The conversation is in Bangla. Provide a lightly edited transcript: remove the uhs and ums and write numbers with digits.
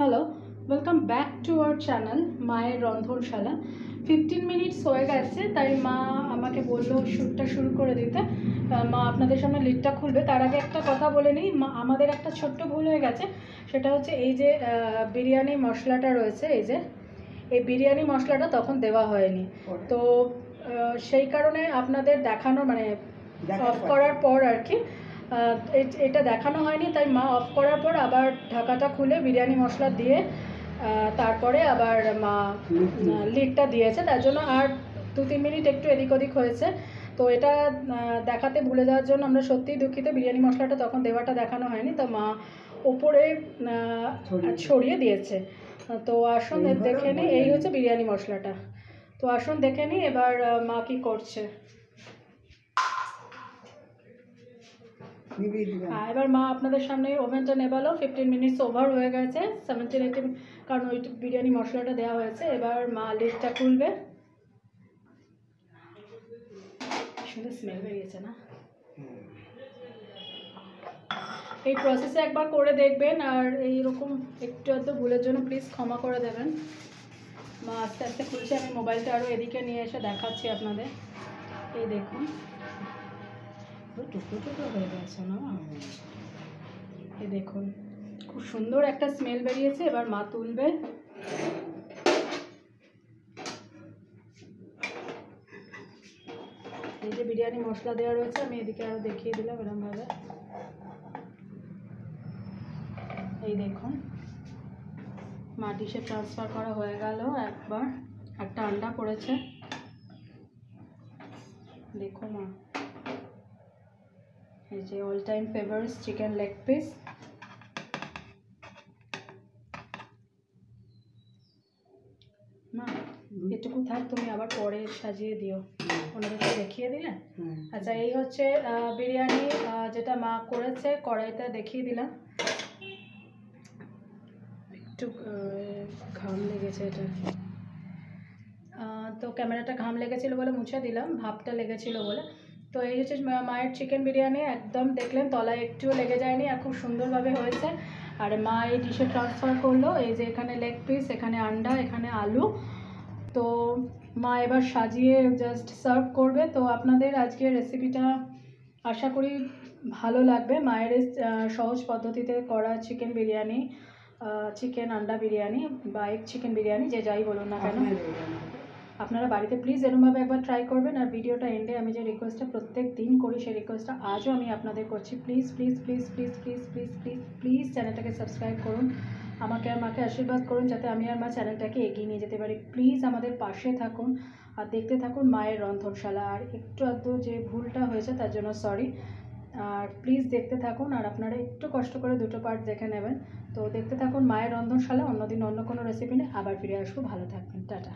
Hello, welcome back to our channel মায়ের রন্ধনশালা। 15 মিনিটস হয়ে গেছে, তাই মা আমাকে বললো শ্যুটটা শুরু করে দিতে। মা আপনাদের সামনে লিডটা খুলবে, তার আগে একটা কথা বলে নিই। মা আমাদের একটা ছোট্ট ভুল হয়ে গেছে, সেটা হচ্ছে এই যে বিরিয়ানি মশলাটা রয়েছে, এই বিরিয়ানি মশলাটা তখন দেওয়া হয়নি। তো সেই কারণে আপনাদের দেখানো মানে অফ করার পর আর কি এটা দেখানো হয়নি, তাই মা অফ করার পর আবার ঢাকাটা খুলে বিরিয়ানি মশলা দিয়ে তারপরে আবার মা লিডটা দিয়েছে, তার জন্য আর 2-3 মিনিট একটু এদিক ওদিক হয়েছে। তো এটা দেখাতে ভুলে যাওয়ার জন্য আমরা সত্যিই দুঃখিত। বিরিয়ানি মশলাটা তখন দেওয়াটা দেখানো হয়নি, তো মা ওপরে ছড়িয়ে দিয়েছে। তো আসুন দেখে নিই, এই হচ্ছে বিরিয়ানি মশলাটা। তো আসুন দেখে নিই এবার মা কি করছে। এবার মা আপনাদের সামনে ওভেনটা নেবালো। 15 মিনিটস ওভার হয়ে গেছে, 17-18, কারণ ওই বিরিয়ানি মশলাটা দেওয়া হয়েছে। এবার মা লিডটা খুলবে। সুন্দর স্মেল বেরিয়েছে না? এই প্রসেসে একবার করে দেখবেন, আর এইরকম একটু আধটু ভুলের জন্য প্লিজ ক্ষমা করে দেবেন। মা আস্তে আস্তে খুলছে, আমি মোবাইলটা আরও এদিকে নিয়ে এসে দেখাচ্ছি আপনাদের। এই দেখুন টুকরো টুকরো হয়ে গেছে না? এই দেখুন খুব সুন্দর একটা স্মেল বেরিয়েছে। এবার মা তুলবে। এই যে বিরিয়ানি মশলা দেওয়া রয়েছে, আমি এদিকে আরও দেখিয়ে দিলাম এরকমভাবে। এই দেখুন মা ডিশে ট্রান্সফার করা হয়ে গেল। একবার একটা আন্ডা পড়েছে, দেখো মা। এই যে all time favourite chicken leg piece. মা এটুকু থাক, তুমি আবার পরে সাজিয়ে দিও, ওনাদেরকে দেখিয়ে দিলে। আচ্ছা, এই হচ্ছে বিরিয়ানি যেটা মা করেছে, কড়াইতে দেখিয়ে দিলাম। একটু ঘাম লেগেছে এটা, তো ক্যামেরাটা ঘাম লেগেছিলো বলে মুছে দিলাম, ভাবটা লেগেছিল বলে। তো এই হচ্ছে মায়ের চিকেন বিরিয়ানি, একদম দেখলেন তলায় একটুও লেগে যায়নি, আর খুব সুন্দরভাবে হয়েছে। আর মা এই ডিশে ট্রান্সফার করলো। এই যে এখানে লেগ পিস, এখানে আন্ডা, এখানে আলু। তো মা এবার সাজিয়ে জাস্ট সার্ভ করবে। তো আপনাদের আজকের রেসিপিটা আশা করি ভালো লাগবে। মায়ের সহজ পদ্ধতিতে করা চিকেন বিরিয়ানি, চিকেন আন্ডা বিরিয়ানি বা এগ চিকেন বিরিয়ানি, যে যাই বলুন না কেন, আপনারা বাড়িতে প্লিজ এরকমভাবে একবার ট্রাই করবেন। আর ভিডিওটা এন্ডে আমি যে রিকোয়েস্টটা প্রত্যেক দিন করি, সেই রিকোয়েস্টটা আজও আমি আপনাদের করছি। Please please please please please please please please চ্যানেলটাকে সাবস্ক্রাইব করুন, আমাকে আর মাকে আশীর্বাদ করুন যাতে আমি আর মা চ্যানেলটাকে এগিয়ে নিয়ে যেতে পারি। প্লিজ আমাদের পাশে থাকুন আর দেখতে থাকুন মায়ের রন্ধনশালা। আর একটু আধটু যে ভুলটা হয়েছে তার জন্য সরি, আর প্লিজ দেখতে থাকুন। আর আপনারা একটু কষ্ট করে দুটো পার্ট দেখে নেবেন। তো দেখতে থাকুন মায়ের রন্ধনশালা। অন্যদিন অন্য কোনো রেসিপি নিয়ে আবার ফিরে আসবো। ভালো থাকবেন, টাটা।